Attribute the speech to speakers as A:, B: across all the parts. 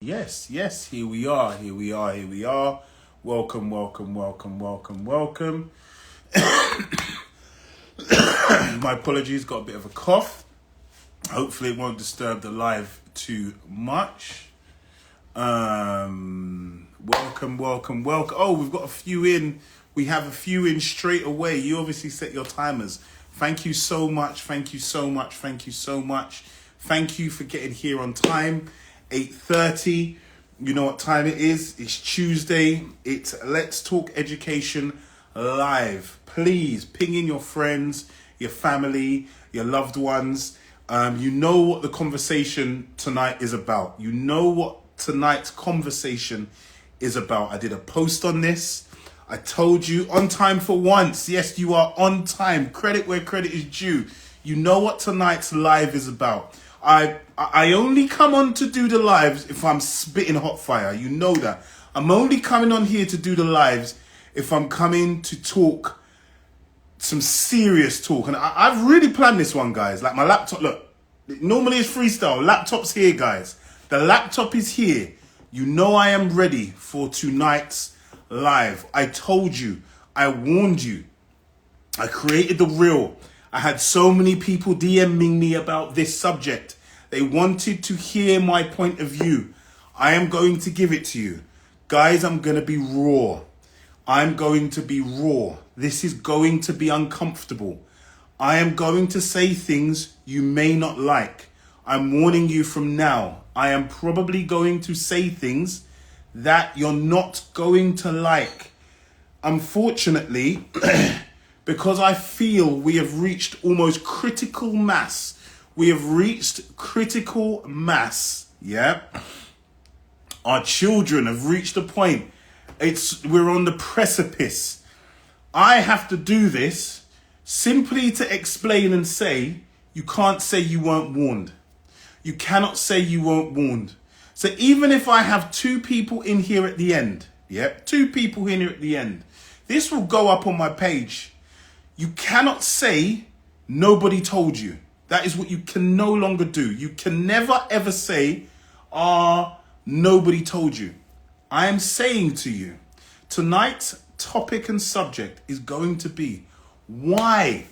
A: Yes, here we are, here we are. Welcome. My apologies, got a bit of a cough. Hopefully it won't disturb the live too much. Welcome. Oh, we've got a few in. We have a few in straight away. You obviously set your timers. Thank you so much. Thank you for getting here on time. 8:30. You know what time it is. It's Tuesday. It's Let's Talk Education live. Please ping in your friends, your family, your loved ones. You know what the conversation tonight is about. You know what tonight's conversation is about. I did a post on this. I told you, on time for once. Yes, you are on time. Credit where credit is due. You know what tonight's live is about. I only come on to do the lives if I'm spitting hot fire. You know that. I'm only coming on here to do the lives if I'm coming to talk some serious talk. And I've really planned this one, guys. Like my laptop, look, normally it's freestyle. Laptop's here, guys. The laptop is here. You know I am ready for tonight's live. I told you. I warned you. I created the reel. I had so many people DMing me about this subject. They wanted to hear my point of view. I am going to give it to you. Guys, I'm going to be raw. This is going to be uncomfortable. I am going to say things you may not like. I'm warning you from now. I am probably going to say things that you're not going to like. Unfortunately, because I feel we have reached almost critical mass. Yeah. Our children have reached a point. We're on the precipice. I have to do this simply to explain and say, you can't say you weren't warned. You cannot say you weren't warned. So even if I have two people in here at the end, this will go up on my page. You cannot say nobody told you. That is what you can no longer do. You can never ever say, nobody told you. I am saying to you, tonight's topic and subject is going to be, why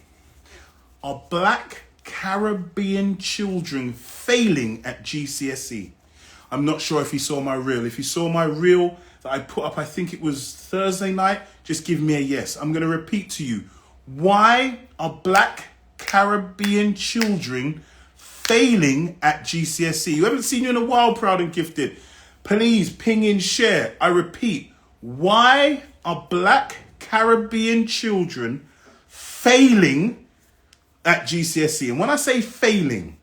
A: are Black Caribbean children failing at GCSE? I'm not sure if you saw my reel. If you saw my reel that I put up, I think it was Thursday night, just give me a yes. I'm going to repeat to you. Why are Black Caribbean children failing at GCSE? You haven't seen you in a while, proud and gifted. Please ping in, share. I repeat, why are Black Caribbean children failing at GCSE? And when I say failing,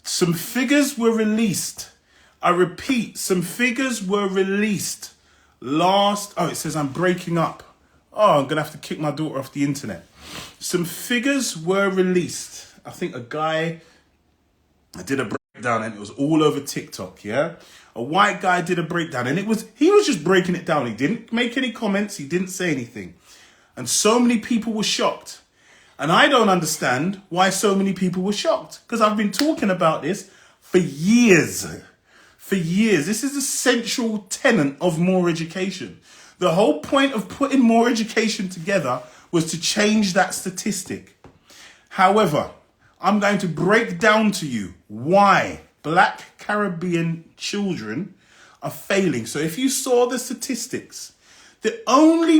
A: some figures were released. I repeat, some figures were released it says I'm breaking up. Oh, I'm going to have to kick my daughter off the internet. Some figures were released. I think a guy did a breakdown and it was all over TikTok, yeah? A white guy did a breakdown and he was just breaking it down. He didn't make any comments. He didn't say anything. And so many people were shocked. And I don't understand why so many people were shocked, because I've been talking about this for years. This is a central tenet of more education. The whole point of putting more education together was to change that statistic. However, I'm going to break down to you why Black Caribbean children are failing. So if you saw the statistics, the only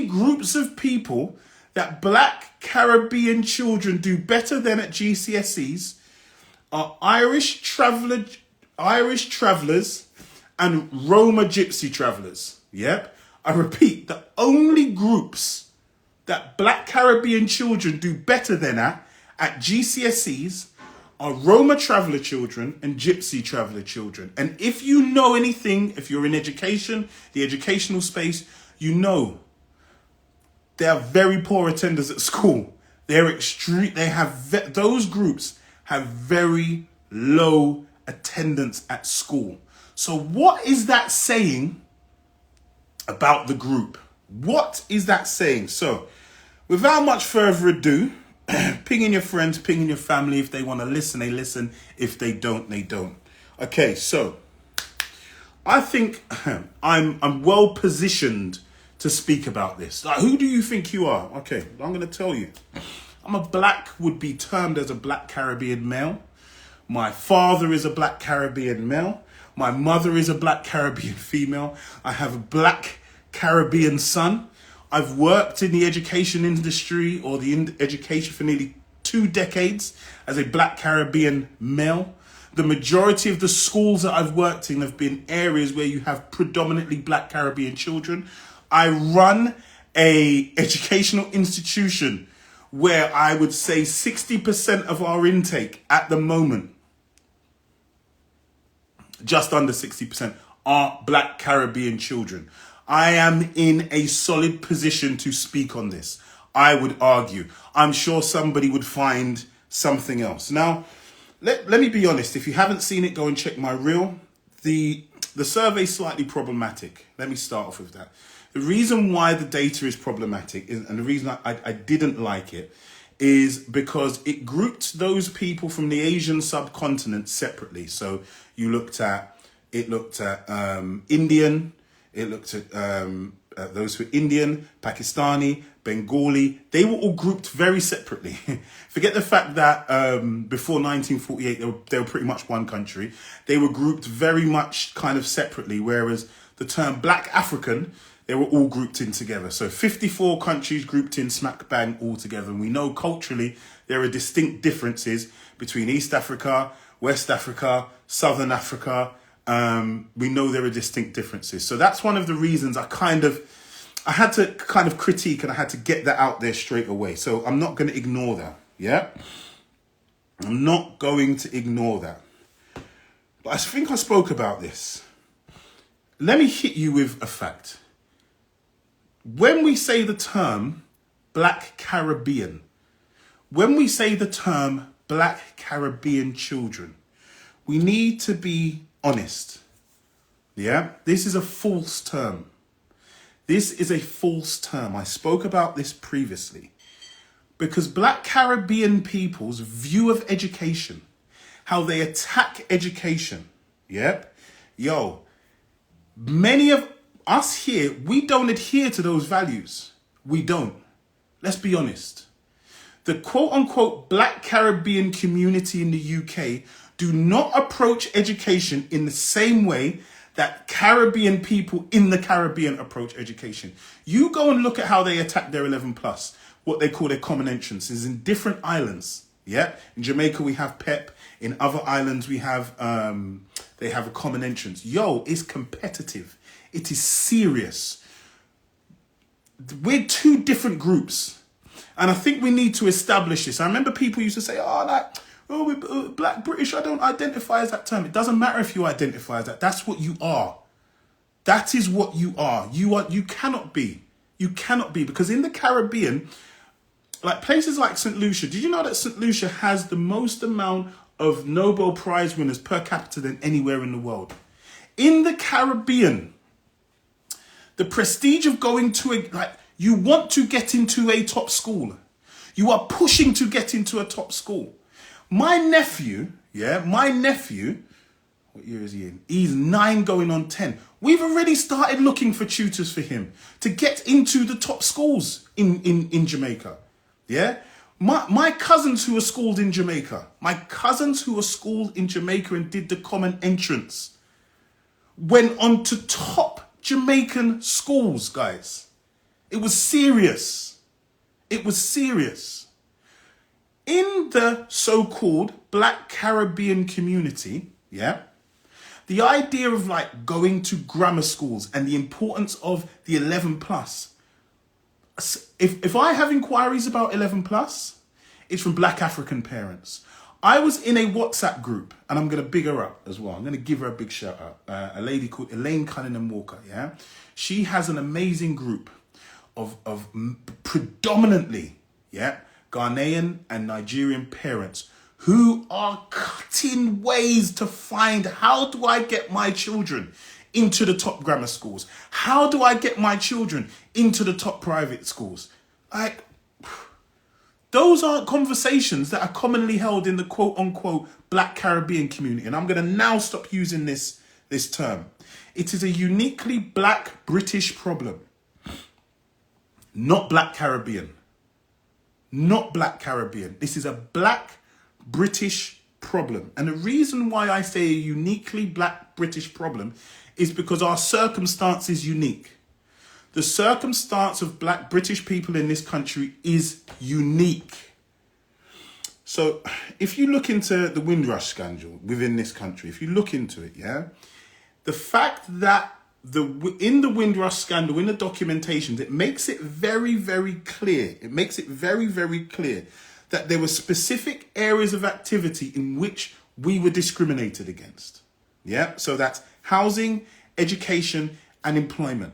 A: groups of people that Black Caribbean children do better than at GCSEs are Irish travellers and Roma Gypsy travellers. Yep. I repeat, the only groups that Black Caribbean children do better than at GCSEs are Roma traveller children and Gypsy traveller children. And if you know anything, if you're in education, the educational space, you know they are very poor attenders at school. Those groups have very low attendance at school. So what is that saying about the group? What is that saying? So without much further ado, ping in your friends, ping in your family. If they want to listen, they listen. If they don't, they don't. Okay, so I think I'm well positioned to speak about this. Like, who do you think you are? Okay, I'm going to tell you. I'm a black, would be termed as a black Caribbean male. My father is a black Caribbean male. My mother is a black Caribbean female. I have a black Caribbean son. I've worked in the education industry or the education for nearly 2 decades as a black Caribbean male. The majority of the schools that I've worked in have been areas where you have predominantly black Caribbean children. I run a educational institution where I would say 60% of our intake at the moment, just under 60%, are black Caribbean children. I am in a solid position to speak on this. I would argue. I'm sure somebody would find something else. Now, let me be honest. If you haven't seen it, go and check my reel. The survey is slightly problematic. Let me start off with that. The reason why the data is problematic and the reason I didn't like it is because it grouped those people from the Asian subcontinent separately. So it looked at Indian, it looked at those who were Indian, Pakistani, Bengali. They were all grouped very separately. Forget the fact that before 1948, they were pretty much one country. They were grouped very much kind of separately, whereas the term Black African, they were all grouped in together. So 54 countries grouped in smack bang all together. And we know culturally there are distinct differences between East Africa, West Africa, Southern Africa. We know there are distinct differences. So that's one of the reasons I had to kind of critique and I had to get that out there straight away. So I'm not going to ignore that. Yeah. I'm not going to ignore that. But I think I spoke about this. Let me hit you with a fact. When we say the term Black Caribbean, when we say the term Black Caribbean children, we need to be honest. Yeah, this is a false term. This is a false term. I spoke about this previously because Black Caribbean people's view of education, how they attack education. Yep. Yo, many of us here, we don't adhere to those values. We don't. Let's be honest. The quote unquote Black Caribbean community in the UK do not approach education in the same way that Caribbean people in the Caribbean approach education. You go and look at how they attack their 11 plus, what they call their common entrances in different islands. Yeah. In Jamaica, we have PEP. In other islands, we have, they have a common entrance. Yo, it's competitive. It is serious. We're 2 different groups. And I think we need to establish this. I remember people used to say, we're Black British, I don't identify as that term. It doesn't matter if you identify as that. That's what you are. That is what you are. You cannot be. You cannot be. Because in the Caribbean, like places like St. Lucia, did you know that St. Lucia has the most amount of Nobel Prize winners per capita than anywhere in the world? In the Caribbean, the prestige of going to you want to get into a top school. You are pushing to get into a top school. My nephew, what year is he in? He's 9 going on 10. We've already started looking for tutors for him to get into the top schools in Jamaica. Yeah? My cousins who were schooled in Jamaica, and did the common entrance, went on to top Jamaican schools, guys. It was serious. It was serious. In the so-called Black Caribbean community, yeah, the idea of like going to grammar schools and the importance of the 11 plus. If I have inquiries about 11 plus, it's from Black African parents. I was in a WhatsApp group, and I'm going to big her up as well. I'm going to give her a big shout out. A lady called Elaine Cunningham Walker, yeah? She has an amazing group of predominantly, yeah, Ghanaian and Nigerian parents who are cutting ways to find, how do I get my children into the top grammar schools? How do I get my children into the top private schools? Like, Those aren't conversations that are commonly held in the quote unquote Black Caribbean community. And I'm going to now stop using this term. It is a uniquely Black British problem. Not Black Caribbean. Not Black Caribbean. This is a Black British problem. And the reason why I say a uniquely Black British problem is because our circumstance is unique. The circumstance of Black British people in this country is unique. So if you look into the Windrush scandal within this country, if you look into it, yeah, the fact that in the Windrush scandal, in the documentations, it makes it very, very clear. It makes it very, very clear that there were specific areas of activity in which we were discriminated against. Yeah, so that's housing, education, and employment.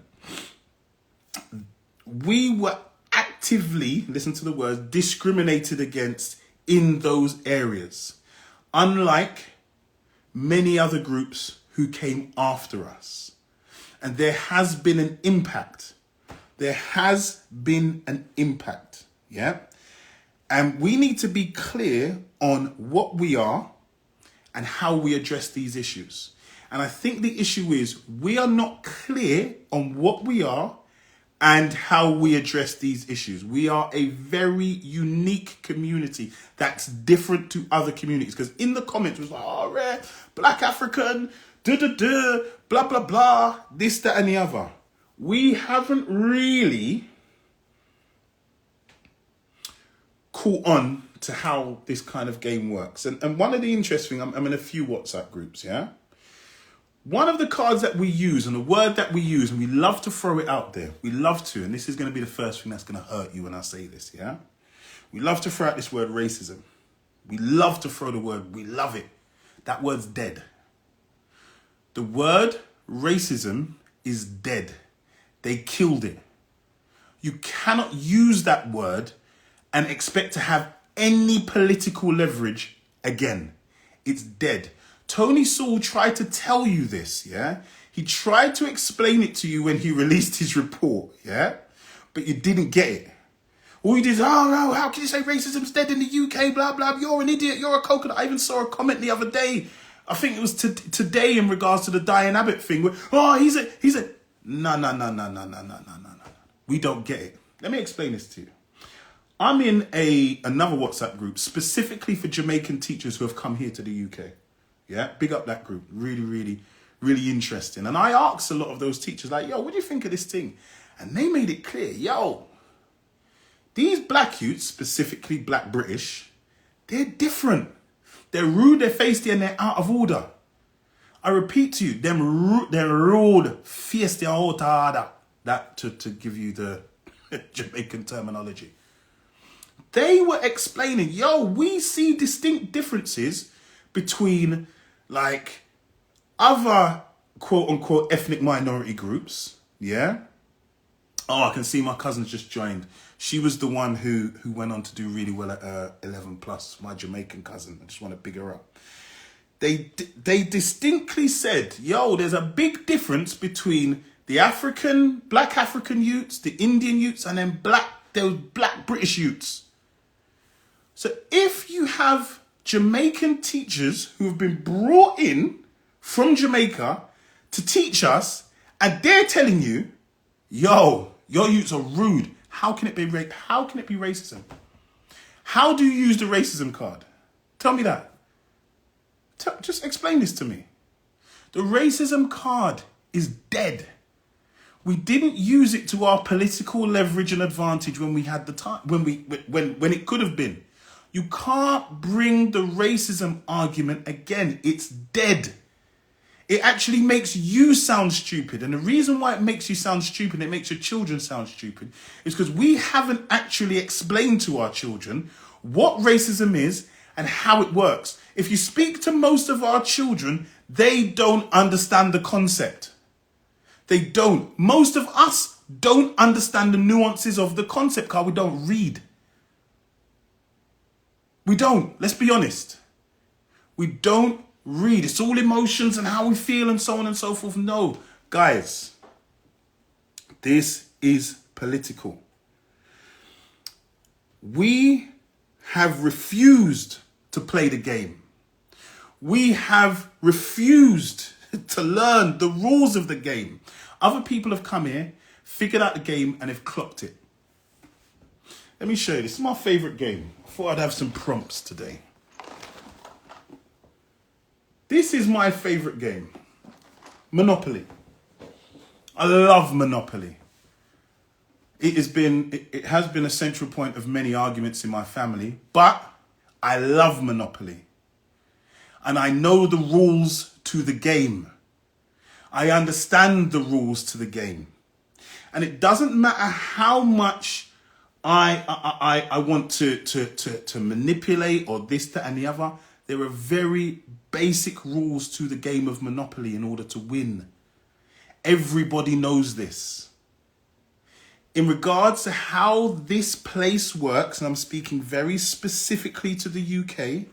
A: We were actively, listen to the words, discriminated against in those areas, unlike many other groups who came after us. And there has been an impact. There has been an impact, yeah? And we need to be clear on what we are and how we address these issues. And I think the issue is we are not clear on what we are and how we address these issues. We are a very unique community that's different to other communities. Because in the comments, it was like, oh, rare, Black African, blah, blah, blah, this, that, and the other. We haven't really caught on to how this kind of game works. And one of the interesting, I'm in a few WhatsApp groups, yeah? One of the cards that we use and the word that we use, and we love to throw it out there. We love to, and this is going to be the first thing that's going to hurt you when I say this, yeah? We love to throw out this word racism. We love to throw the word, we love it. That word's dead. The word racism is dead. They killed it. You cannot use that word and expect to have any political leverage again. It's dead. Tony Sewell tried to tell you this, yeah? He tried to explain it to you when he released his report, yeah? But you didn't get it. All you did is, oh, no, how can you say racism's dead in the UK, blah, blah, you're an idiot, you're a coconut. I even saw a comment the other day, I think it was today in regards to the Diane Abbott thing, where, oh, he's a, no. We don't get it. Let me explain this to you. I'm in another WhatsApp group specifically for Jamaican teachers who have come here to the UK. Yeah, big up that group. Really, really, really interesting. And I asked a lot of those teachers, like, yo, what do you think of this thing? And they made it clear, yo, these black youths, specifically Black British, they're different. They're rude, they're feisty, and they're out of order. I repeat to you, they're rude, feisty, out of order. That to give you the Jamaican terminology. They were explaining, yo, we see distinct differences between like other quote unquote ethnic minority groups. Yeah. Oh, I can see my cousin's just joined. She was the one who went on to do really well at 11 plus, my Jamaican cousin. I just want to big her up. They distinctly said, yo, there's a big difference between the Black African youths, the Indian youths, and then those Black British youths. So if you have Jamaican teachers who have been brought in from Jamaica to teach us, and they're telling you, yo, your youths are rude. How can it be racism? How do you use the racism card? Tell me that. Just explain this to me. The racism card is dead. We didn't use it to our political leverage and advantage when we had the time, when it could have been. You can't bring the racism argument again. It's dead. It actually makes you sound stupid. And the reason why it makes you sound stupid, it makes your children sound stupid, is because we haven't actually explained to our children what racism is and how it works. If you speak to most of our children, they don't understand the concept. They don't. Most of us don't understand the nuances of the concept because we don't read. We don't. Let's be honest. We don't read. It's all emotions and how we feel and so on and so forth. No, guys, this is political. We have refused to play the game. We have refused to learn the rules of the game. Other people have come here, figured out the game, and have clocked it. Let me show you. This is my favorite game. I thought I'd have some prompts today. This is my favorite game. Monopoly. I love Monopoly. It has been a central point of many arguments in my family, but I love Monopoly. And I know the rules to the game. I understand the rules to the game. And it doesn't matter how much I want to manipulate or this, that, and the other. There are very basic rules to the game of Monopoly in order to win. Everybody knows this. In regards to how this place works, and I'm speaking very specifically to the UK,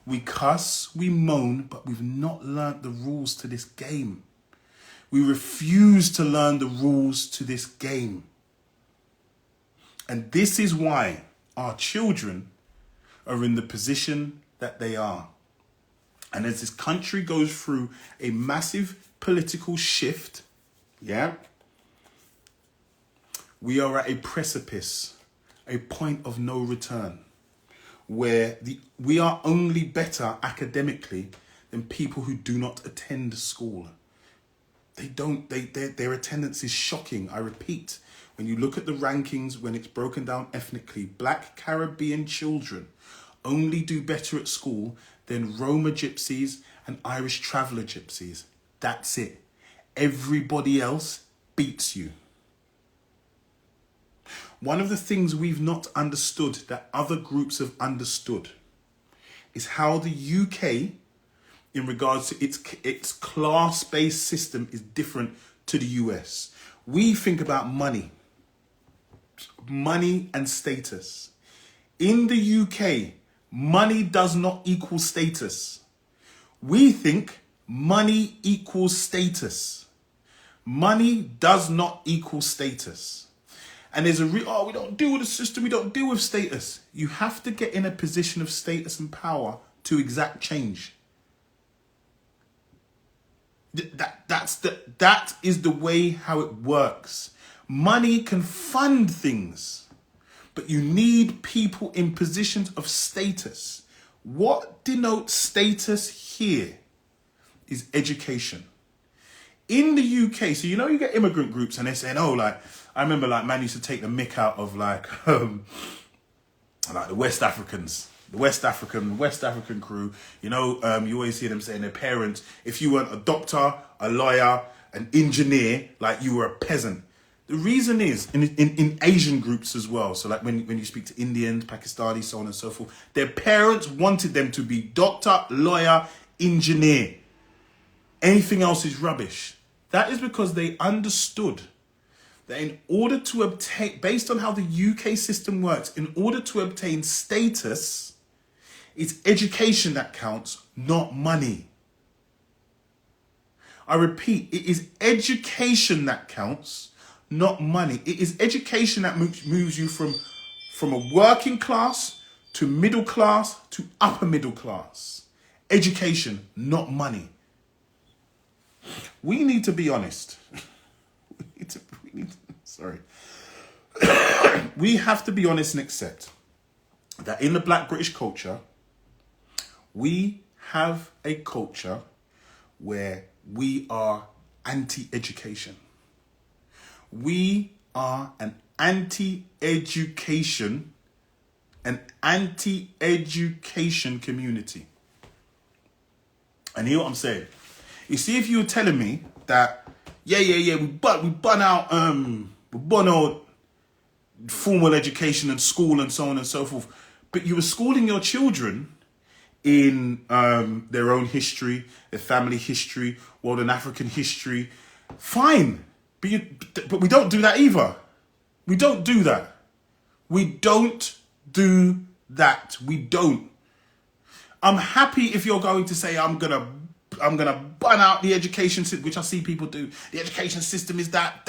A: we cuss, we moan, but we've not learnt the rules to this game. We refuse to learn the rules to this game. And this is why our children are in the position that they are. And as this country goes through a massive political shift, we are at a precipice, a point of no return, where we are only better academically than people who do not attend school. Their attendance is shocking. I repeat, when you look at the rankings, when it's broken down ethnically, Black Caribbean children only do better at school than Roma gypsies and Irish traveller gypsies. That's it. Everybody else beats you. One of the things we've not understood that other groups have understood is how the UK, in regards to its class-based system, is different to the US. We think about money and status. In the UK, money does not equal status. We think money equals status. Money does not equal status. And there's we don't deal with the system, we don't deal with status. You have to get in a position of status and power to exact change. That is the way how it works. Money can fund things, but you need people in positions of status. What denotes status here is education. In the UK, so you get immigrant groups and they're saying, I remember man used to take the mick out of the West Africans. The West African crew, you always hear them saying their parents, if you weren't a doctor, a lawyer, an engineer, you were a peasant. The reason is, in Asian groups as well, so when you speak to Indians, Pakistanis, so on and so forth, their parents wanted them to be doctor, lawyer, engineer. Anything else is rubbish. That is because they understood that in order to obtain, based on how the UK system works, in order to obtain status, it's education that counts, not money. I repeat, it is education that counts, not money. It is education that moves you from a working class to middle class to upper middle class. Education, not money. We need to be honest. We have to be honest and accept that in the Black British culture, we have a culture where we are anti-education. We are an anti-education community. And hear what I'm saying? You see, if you were telling me that, we burn out formal education and school and so on and so forth, but you were schooling your children in their own history, their family history, world and African history, fine. But we don't do that either. We don't do that. We don't do that. We don't. I'm happy if you're going to say I'm gonna burn out the education system, which I see people do. The education system is that,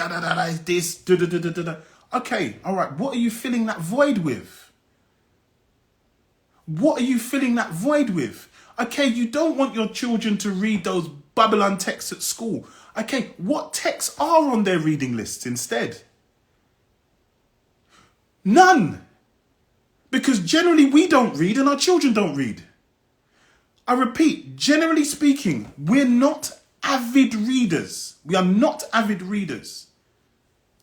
A: is this, Okay, all right. What are you filling that void with? What are you filling that void with? Okay, you don't want your children to read those Babylon texts at school. Okay, what texts are on their reading lists instead? None. Because generally we don't read and our children don't read. I repeat, generally speaking, we're not avid readers. We are not avid readers.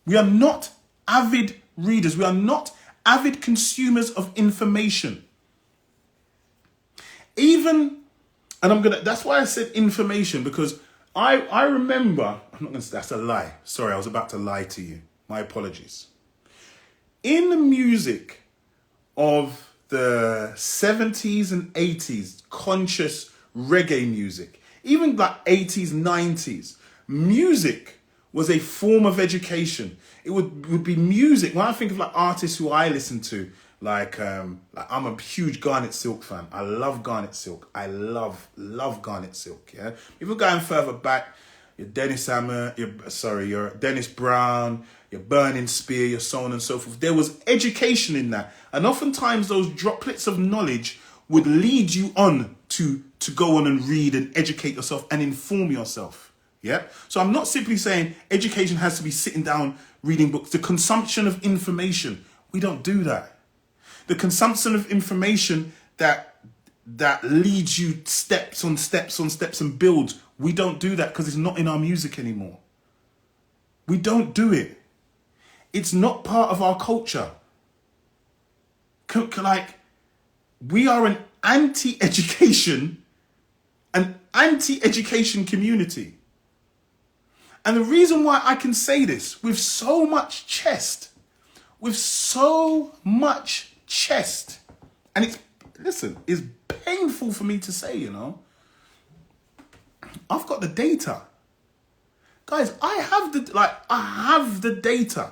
A: We are not avid readers. We are not avid consumers of information. Even, and that's why I said information, because I remember, I'm not going to say that's a lie. Sorry, I was about to lie to you. My apologies. In the music of the 70s and 80s, conscious reggae music, even like 80s, 90s, music was a form of education. It would be music. When I think of like artists who I listen to, like I'm a huge Garnet Silk fan. I love Garnet Silk. I love Garnet Silk. Yeah. If we're going further back, your Dennis Hammer, your Dennis Brown, your Burning Spear, your so on and so forth. There was education in that, and oftentimes those droplets of knowledge would lead you on to go on and read and educate yourself and inform yourself. Yeah. So I'm not simply saying education has to be sitting down reading books. The consumption of information, we don't do that. The consumption of information that leads you steps on steps on steps and builds, we don't do that because it's not in our music anymore. We don't do it. It's not part of our culture. Like, we are an anti-education community. And the reason why I can say this with so much chest, and it's painful for me to say, you know, I've got the data. Guys, I have the data.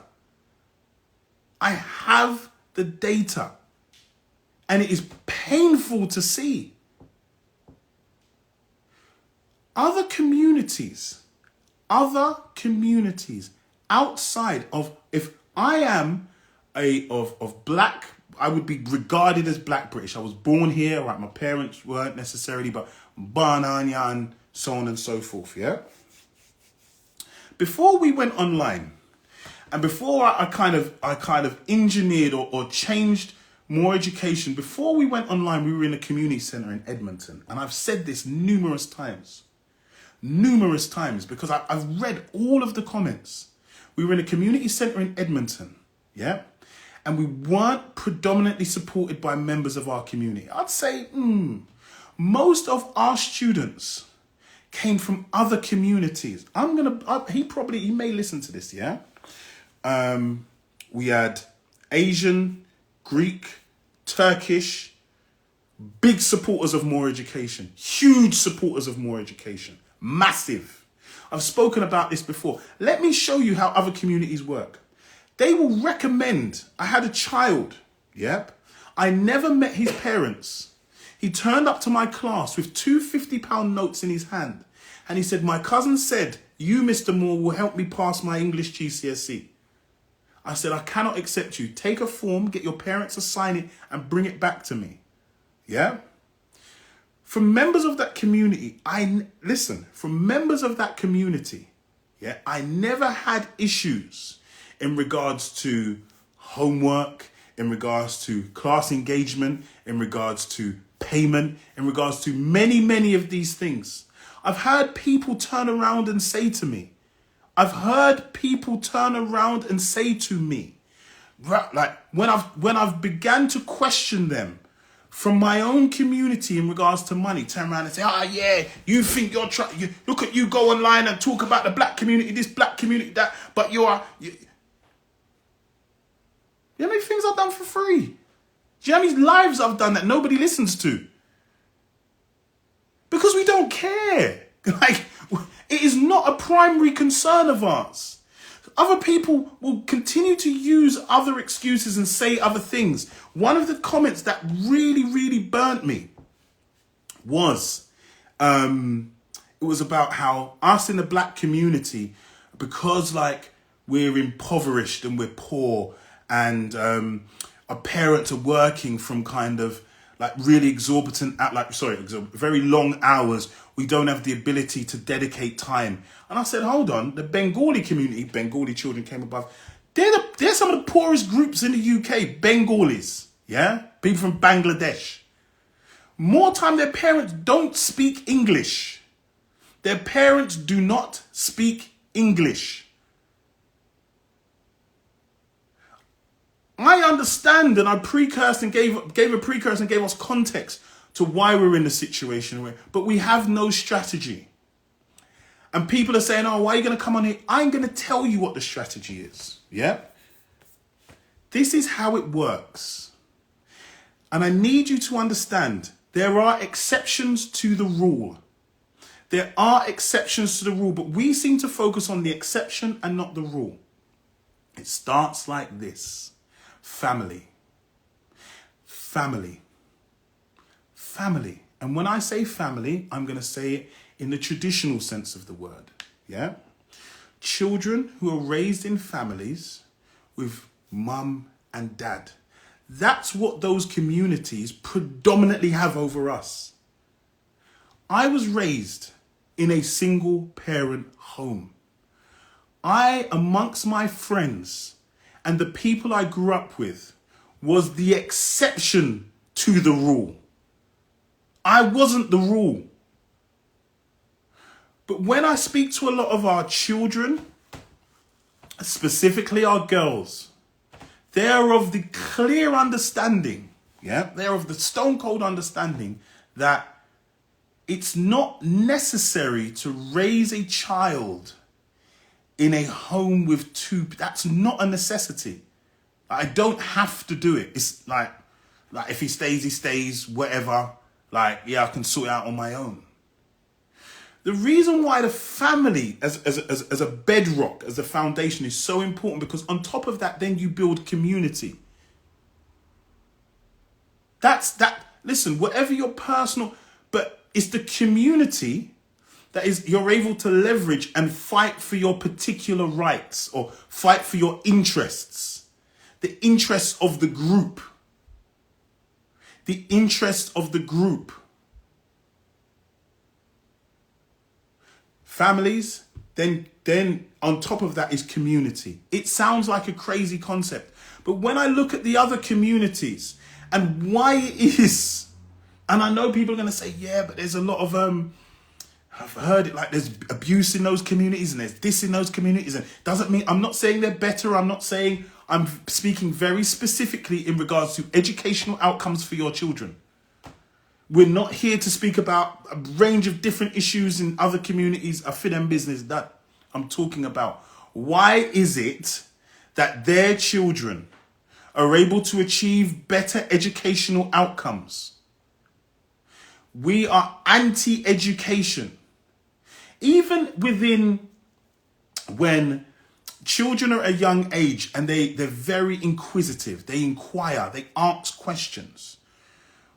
A: I have the data. And it is painful to see. Other communities outside of, if I am of black, I would be regarded as black British. I was born here, right? My parents weren't necessarily, but Bananya and so on and so forth, yeah? Before we went online, and before I kind of engineered or changed more education, before we went online, we were in a community centre in Edmonton. And I've said this numerous times, because I've read all of the comments. We were in a community centre in Edmonton, yeah? And we weren't predominantly supported by members of our community. I'd say most of our students came from other communities. He may listen to this, yeah? We had Asian, Greek, Turkish, big supporters of more education, huge supporters of more education, massive. I've spoken about this before. Let me show you how other communities work. They will recommend, I had a child, yep. I never met his parents. He turned up to my class with two £50 notes in his hand. And he said, my cousin said, you, Mr. Moore, will help me pass my English GCSE. I said, I cannot accept you. Take a form, get your parents to sign it and bring it back to me. Yeah? From members of that community, I never had issues in regards to homework, in regards to class engagement, in regards to payment, in regards to many, many of these things. I've heard people turn around and say to me, like when I've began to question them from my own community in regards to money, turn around and say, yeah, you think you're trying, look at you go online and talk about the black community, this black community, that, but you know how many things I've done for free? Do you know how many lives I've done that nobody listens to? Because we don't care. Like, it is not a primary concern of ours. Other people will continue to use other excuses and say other things. One of the comments that really, really burnt me was, it was about how us in the black community, because like we're impoverished and we're poor and our parents are working from kind of like really exorbitant, very long hours. We don't have the ability to dedicate time. And I said, hold on, the Bengali community, Bengali children came above. They're some of the poorest groups in the UK, Bengalis, yeah? People from Bangladesh. More time their parents don't speak English. Their parents do not speak English. I understand, and I precursed and gave a precursor and gave us context to why we're in the situation we're in, but we have no strategy. And people are saying, oh, why are you going to come on here? I'm going to tell you what the strategy is. Yeah? This is how it works. And I need you to understand, there are exceptions to the rule. There are exceptions to the rule, but we seem to focus on the exception and not the rule. It starts like this. Family. Family. Family. And when I say family, I'm going to say it in the traditional sense of the word. Yeah? Children who are raised in families with mum and dad. That's what those communities predominantly have over us. I was raised in a single parent home. Amongst my friends and the people I grew up with, was the exception to the rule. I wasn't the rule. But when I speak to a lot of our children, specifically our girls, they are of the clear understanding, they're of the stone cold understanding that it's not necessary to raise a child in a home with two. That's not a necessity. I don't have to do it. It's like if he stays, whatever. I can sort it out on my own. The reason why the family as a bedrock, as a foundation, is so important, because on top of that, then you build community. Listen, whatever your personal, but it's the community that is you're able to leverage and fight for your particular rights or fight for your interests. The interests of the group. The interests of the group. Families, then on top of that is community. It sounds like a crazy concept, but when I look at the other communities and why it is, and I know people are going to say, yeah, but there's a lot of I've heard it, like there's abuse in those communities and there's this in those communities, and doesn't mean, I'm not saying they're better. I'm speaking very specifically in regards to educational outcomes for your children. We're not here to speak about a range of different issues in other communities. I fit them business. That I'm talking about. Why is it that their children are able to achieve better educational outcomes? We are anti-education. Even within when children are at a young age and they're very inquisitive, they inquire, they ask questions.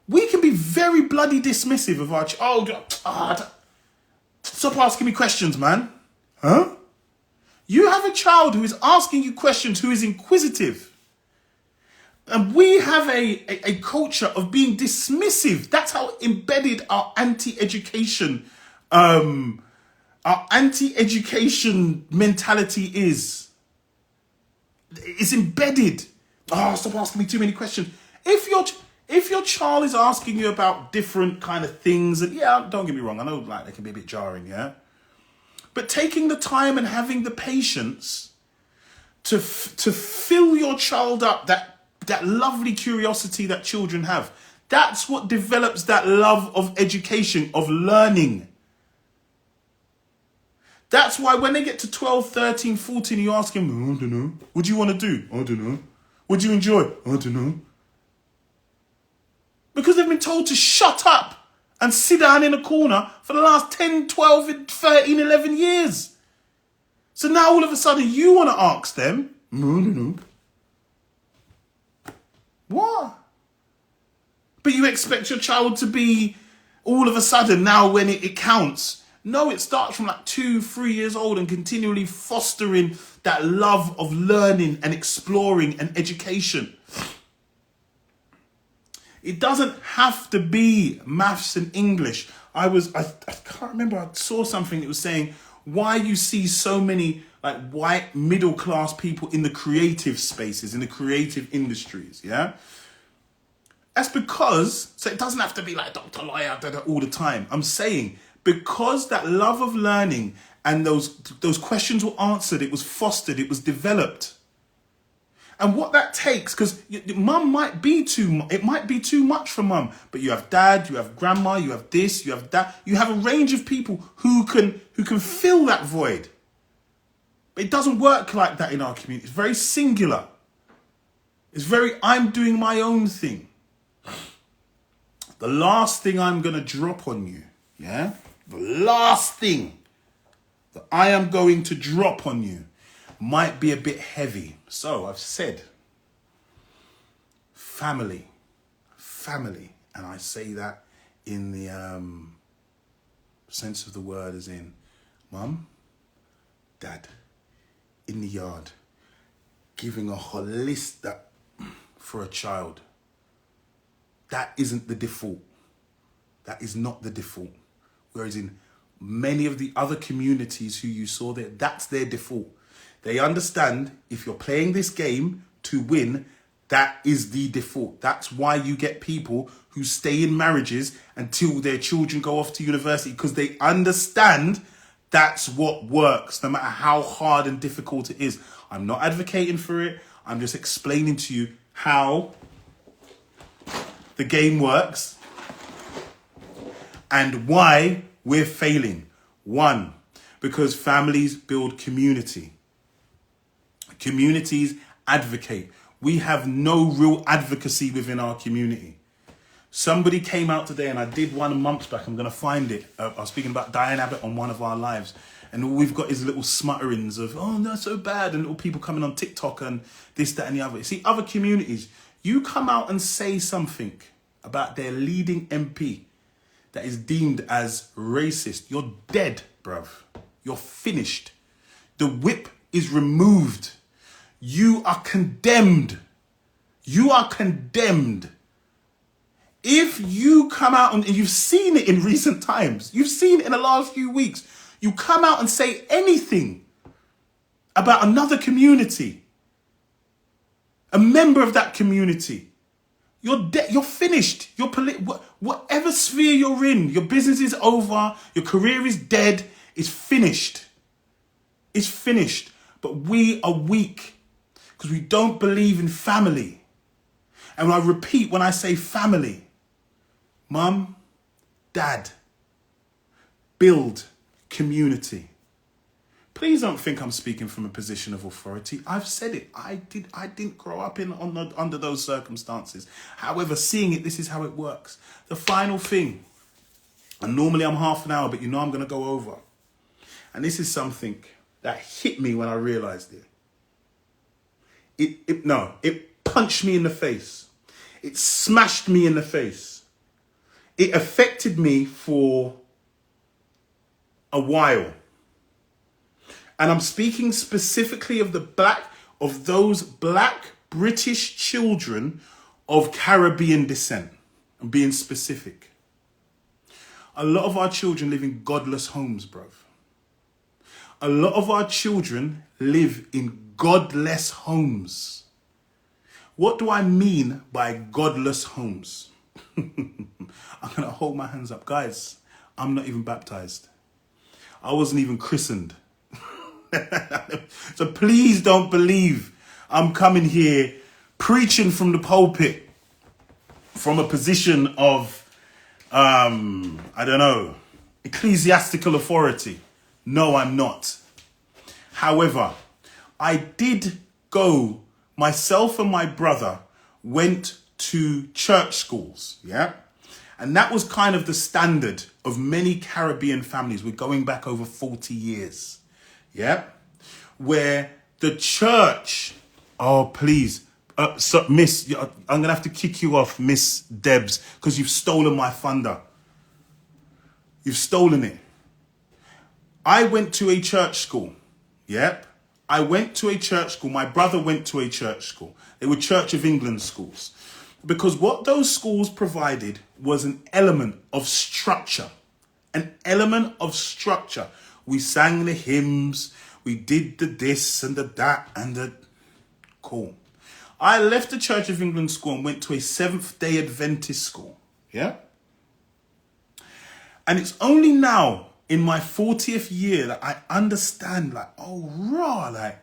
A: We can be very bloody dismissive of our stop asking me questions, man. Huh? You have a child who is asking you questions, who is inquisitive. And we have a culture of being dismissive. That's how embedded our anti-education mentality is. It's embedded. Oh, stop asking me too many questions. If your child is asking you about different kind of things, and yeah, don't get me wrong, I know they can be a bit jarring, yeah? But taking the time and having the patience to fill your child up, that lovely curiosity that children have, that's what develops that love of education, of learning. That's why when they get to 12, 13, 14, you ask them, I don't know. What do you want to do? I don't know. What do you enjoy? I don't know. Because they've been told to shut up and sit down in a corner for the last 10, 12, 13, 11 years. So now all of a sudden you want to ask them, I don't know. What? But you expect your child to be all of a sudden now when it counts. No, it starts from 2, 3 years old and continually fostering that love of learning and exploring and education. It doesn't have to be maths and English. I can't remember, I saw something that was saying why you see so many like white middle class people in the creative spaces, in the creative industries, yeah? That's because, so it doesn't have to be like Dr. Lawyer all the time. I'm saying because that love of learning and those questions were answered, it was fostered, it was developed. And what that takes, because mum might be it might be too much for mum, but you have dad, you have grandma, you have this, you have that. You have a range of people who can fill that void. But it doesn't work like that in our community. It's very singular. It's very, I'm doing my own thing. The last thing I'm going to drop on you, yeah? The last thing that I am going to drop on you might be a bit heavy. So I've said family, and I say that in the sense of the word as in mum, dad, in the yard, giving a holistic for a child. That isn't the default. That is not the default. Whereas in many of the other communities who you saw there, that's their default. They understand if you're playing this game to win, that is the default. That's why you get people who stay in marriages until their children go off to university, because they understand that's what works, no matter how hard and difficult it is. I'm not advocating for it. I'm just explaining to you how the game works and why we're failing. One, because families build community. Communities advocate. We have no real advocacy within our community. Somebody came out today, and I did one months back. I'm going to find it. I was speaking about Diane Abbott on one of our lives. And all we've got is little smutterings of, oh, no, so bad. And little people coming on TikTok and this, that, and the other. See, other communities, you come out and say something about their leading MP that is deemed as racist. You're dead, bruv. You're finished. The whip is removed. You are condemned. You are condemned. If you come out, and you've seen it in recent times, you've seen it in the last few weeks, you come out and say anything about another community, a member of that community, you're dead. You're finished. Whatever sphere you're in, your business is over, your career is dead, it's finished. It's finished. But we are weak because we don't believe in family. And I repeat, when I say family, mum, dad, build community. Please don't think I'm speaking from a position of authority. I've said it. I didn't grow up under those circumstances. However, seeing it, this is how it works. The final thing, and normally I'm half an hour, but you know I'm going to go over. And this is something that hit me when I realized it. It punched me in the face. It smashed me in the face. It affected me for a while. And I'm speaking specifically of those black British children of Caribbean descent. I'm being specific. A lot of our children live in godless homes, bruv. A lot of our children live in godless homes. What do I mean by godless homes? I'm going to hold my hands up. Guys, I'm not even baptized. I wasn't even christened. So please don't believe I'm coming here preaching from the pulpit from a position of, ecclesiastical authority. No, I'm not. However, I did go, myself and my brother went to church schools, yeah? And that was kind of the standard of many Caribbean families. We're going back over 40 years. Yeah, where the church, oh, please, Miss, I'm going to have to kick you off, Miss Debs, because you've stolen my thunder. You've stolen it. I went to a church school. Yep. I went to a church school. My brother went to a church school. They were Church of England schools. Because what those schools provided was an element of structure. An element of structure. We sang the hymns, we did the this and the that and the... Cool. I left the Church of England school and went to a Seventh-day Adventist school. Yeah? And it's only now, in my 40th year, that I understand, like, oh, raw, like,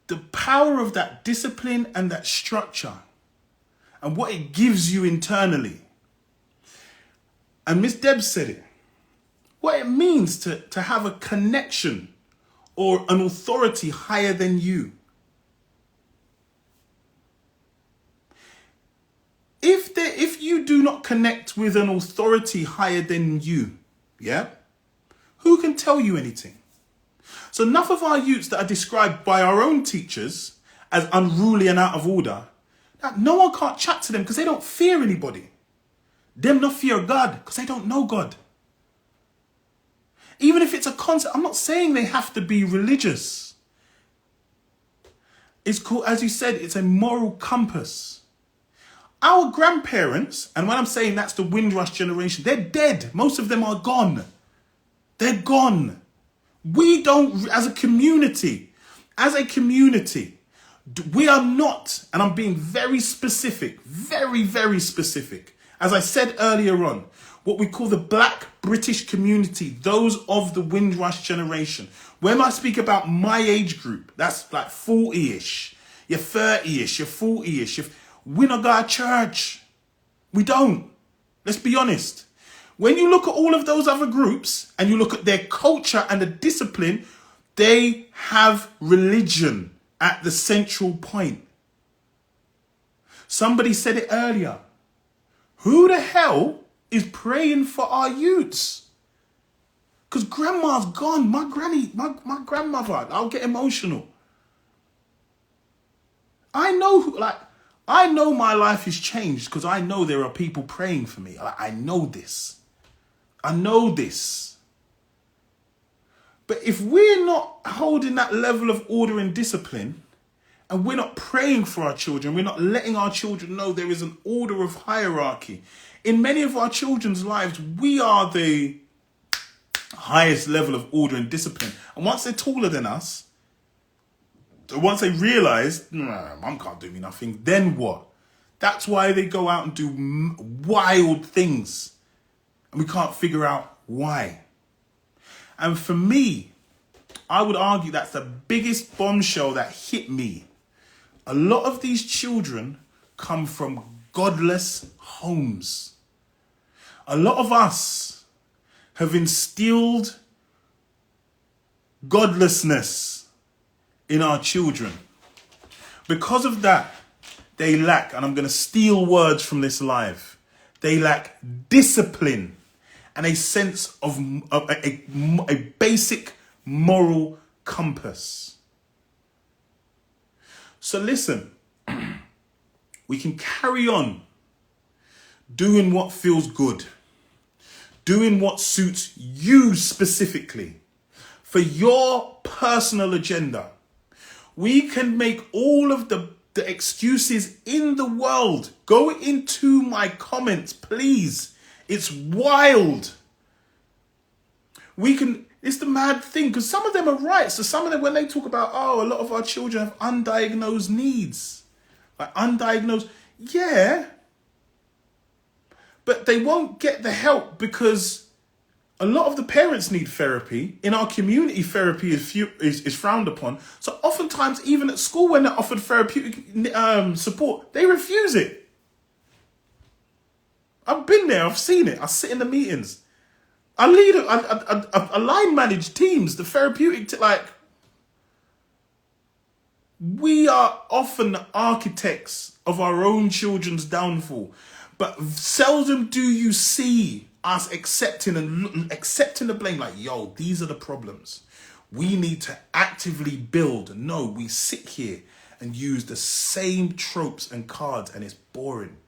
A: the power of that discipline and that structure and what it gives you internally. And Miss Deb said it. What it means to have a connection or an authority higher than you. If you do not connect with an authority higher than you, yeah, who can tell you anything? So enough of our youths that are described by our own teachers as unruly and out of order, that no one can't chat to them because they don't fear anybody. Them not fear God because they don't know God. Even if it's a concept, I'm not saying they have to be religious. It's called, as you said, it's a moral compass. Our grandparents, and when I'm saying that's the Windrush generation, they're dead. Most of them are gone. They're gone. We don't, as a community, we are not, and I'm being very specific, very, very specific. As I said earlier on, what we call the Black British community, those of the Windrush generation. When I speak about my age group, that's like 40-ish, you're 30-ish, you're 40-ish, we not got a church. We don't. Let's be honest. When you look at all of those other groups and you look at their culture and the discipline, they have religion at the central point. Somebody said it earlier. Who the hell is praying for our youths? Because grandma's gone. My grandmother, I'll get emotional. I know my life has changed because I know there are people praying for me. I know this. But if we're not holding that level of order and discipline, and we're not praying for our children, we're not letting our children know there is an order of hierarchy. In many of our children's lives, we are the highest level of order and discipline. And once they're taller than us, once they realise, mum can't do me nothing, then what? That's why they go out and do wild things. And we can't figure out why. And for me, I would argue that's the biggest bombshell that hit me. A lot of these children come from godless homes. A lot of us have instilled godlessness in our children. Because of that, they lack, and I'm going to steal words from this live, they lack discipline and a sense of a basic moral compass. So listen, we can carry on doing what feels good, doing what suits you specifically, for your personal agenda. We can make all of the excuses in the world. Go into my comments, please. It's wild. It's the mad thing, because some of them are right. So some of them, when they talk about, a lot of our children have undiagnosed needs. Like undiagnosed, yeah. But they won't get the help because a lot of the parents need therapy. In our community, therapy is frowned upon. So oftentimes, even at school, when they're offered therapeutic support, they refuse it. I've been there. I've seen it. I sit in the meetings. I lead, I line manage teams. The therapeutic, we are often the architects of our own children's downfall. But seldom do you see us accepting the blame, like, yo, these are the problems. We need to actively build. No, we sit here and use the same tropes and cards, and it's boring.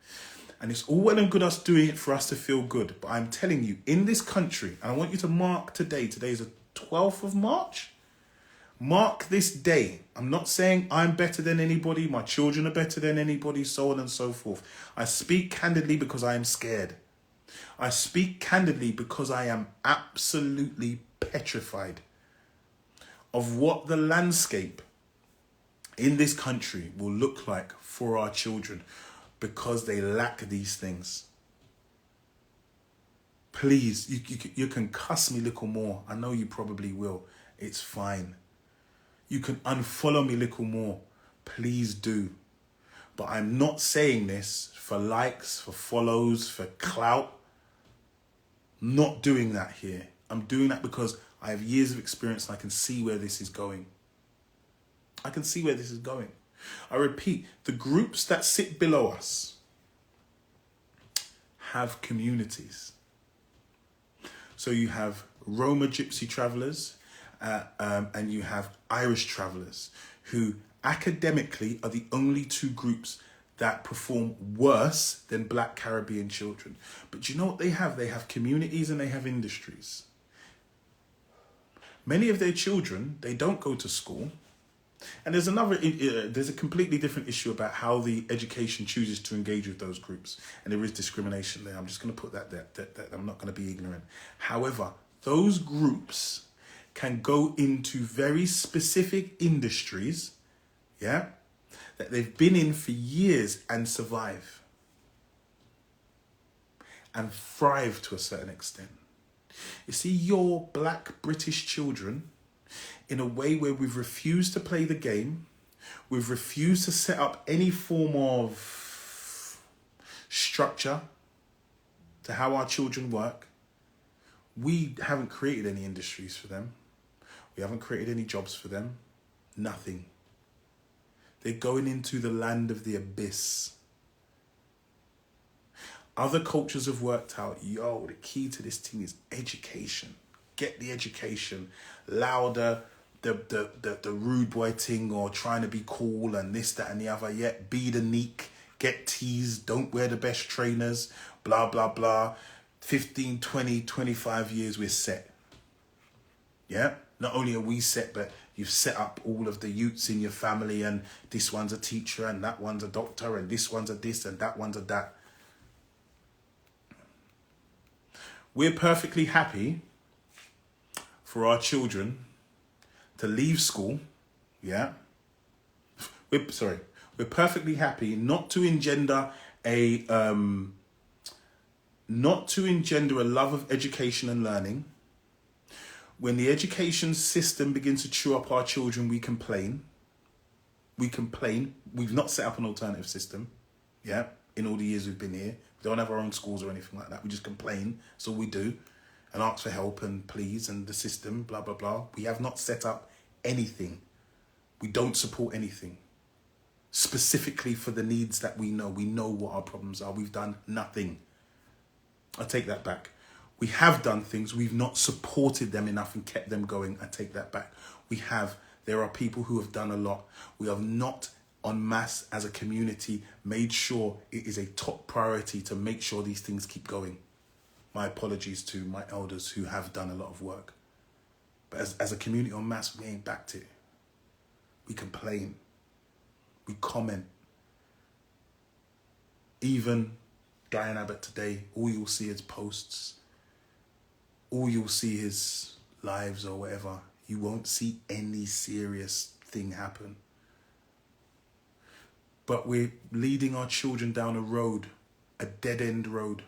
A: And it's all well and good us doing it for us to feel good. But I'm telling you, in this country, and I want you to mark today is the 12th of March. Mark this day. I'm not saying I'm better than anybody, my children are better than anybody, so on and so forth. I speak candidly because I am scared. I speak candidly because I am absolutely petrified of what the landscape in this country will look like for our children because they lack these things. Please, you can cuss me a little more. I know you probably will. It's fine. You can unfollow me a little more. Please do. But I'm not saying this for likes, for follows, for clout. Not doing that here. I'm doing that because I have years of experience and I can see where this is going. I can see where this is going. I repeat, the groups that sit below us have communities. So you have Roma Gypsy travellers and you have Irish travellers who academically are the only two groups that perform worse than Black Caribbean children. But you know what they have? They have communities and they have industries. Many of their children, they don't go to school. And there's a completely different issue about how the education chooses to engage with those groups. And there is discrimination there. I'm just going to put that there. That I'm not going to be ignorant. However, those groups can go into very specific industries, yeah, that they've been in for years and survive. And thrive to a certain extent. You see, your Black British children, in a way where we've refused to play the game, we've refused to set up any form of structure to how our children work. We haven't created any industries for them. We haven't created any jobs for them. Nothing. They're going into the land of the abyss. Other cultures have worked out, the key to this thing is education. Get the education. Louder, the rude boy thing or trying to be cool and this, that and the other. Yet be the neek, get teased, don't wear the best trainers, blah, blah, blah. 15, 20, 25 years we're set. Yeah? Not only are we set, but you've set up all of the youths in your family and this one's a teacher and that one's a doctor and this one's a this and that one's a that. We're perfectly happy for our children to leave school, yeah? We're perfectly happy not to engender a love of education and learning. When the education system begins to chew up our children, we complain. We've not set up an alternative system, yeah, in all the years we've been here. We don't have our own schools or anything like that. We just complain. That's all we do. And ask for help and please and the system, blah, blah, blah. We have not set up anything. We don't support anything. Specifically for the needs that we know. We know what our problems are. We've done nothing. I take that back. We have done things. We've not supported them enough and kept them going. I take that back. We have. There are people who have done a lot. We have not en masse as a community made sure it is a top priority to make sure these things keep going. My apologies to my elders who have done a lot of work. But as a community en masse, we ain't backed it. We complain. We comment. Even Diane Abbott today, all you'll see is posts. All you'll see is lives or whatever. You won't see any serious thing happen. But we're leading our children down a road, a dead-end road,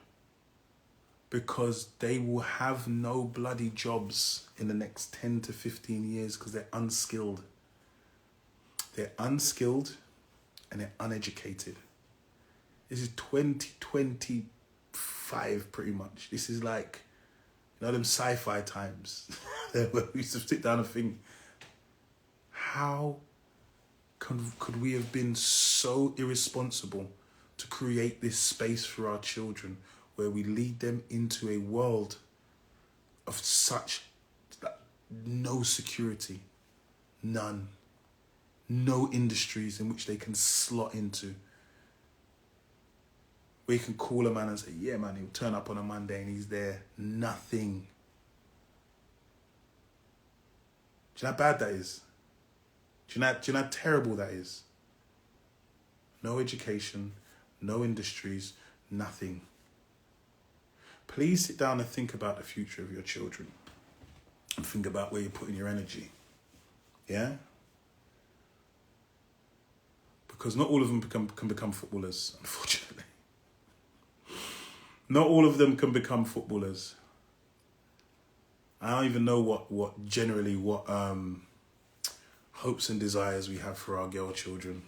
A: because they will have no bloody jobs in the next 10 to 15 years because they're unskilled. They're unskilled and they're uneducated. This is 2025 pretty much. This is like, them sci-fi times where we used to sit down and think, how could we have been so irresponsible to create this space for our children where we lead them into a world of such no security, none, no industries in which they can slot into. Where you can call a man and say, yeah, man, he'll turn up on a Monday and he's there. Nothing. Do you know how bad that is? Do you know how terrible that is? No education, no industries, nothing. Please sit down and think about the future of your children. And think about where you're putting your energy. Yeah? Because not all of them can become footballers, unfortunately. Not all of them can become footballers. I don't even know what hopes and desires we have for our girl children.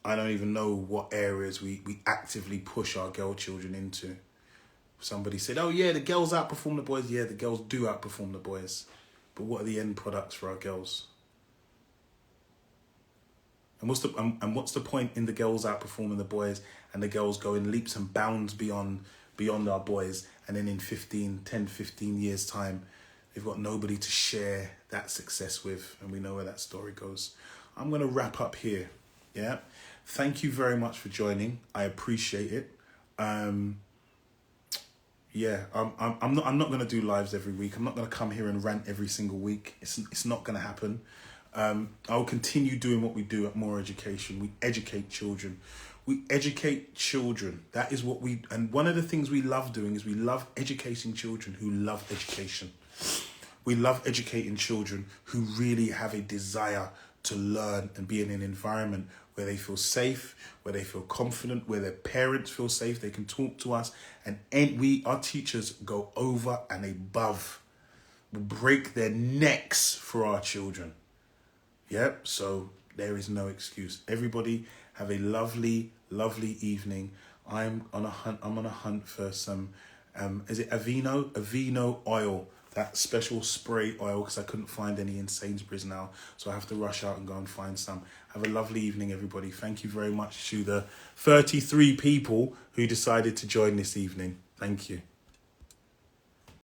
A: I don't even know what areas we actively push our girl children into. Somebody said, oh yeah, the girls outperform the boys. Yeah, the girls do outperform the boys. But what are the end products for our girls? And what's the point in the girls outperforming the boys and the girls going leaps and bounds beyond our boys, and then in 15 years time, they've got nobody to share that success with, and we know where that story goes. I'm going to wrap up here. Yeah. Thank you very much for joining. I appreciate it. I'm not going to do lives every week. I'm not going to come here and rant every single week. It's not going to happen. I'll continue doing what we do at More Education. We educate children. That is what and one of the things we love doing is we love educating children who love education. We love educating children who really have a desire to learn and be in an environment where they feel safe, where they feel confident, where their parents feel safe, they can talk to us, and our teachers go over and above, break their necks for our children. Yep, so there is no excuse. Everybody have a lovely, lovely evening. I'm on a hunt for some, is it Aveeno oil, that special spray oil, because I couldn't find any in Sainsbury's now. So I have to rush out and go and find some. Have a lovely evening, everybody. Thank you very much to the 33 people who decided to join this evening. Thank you.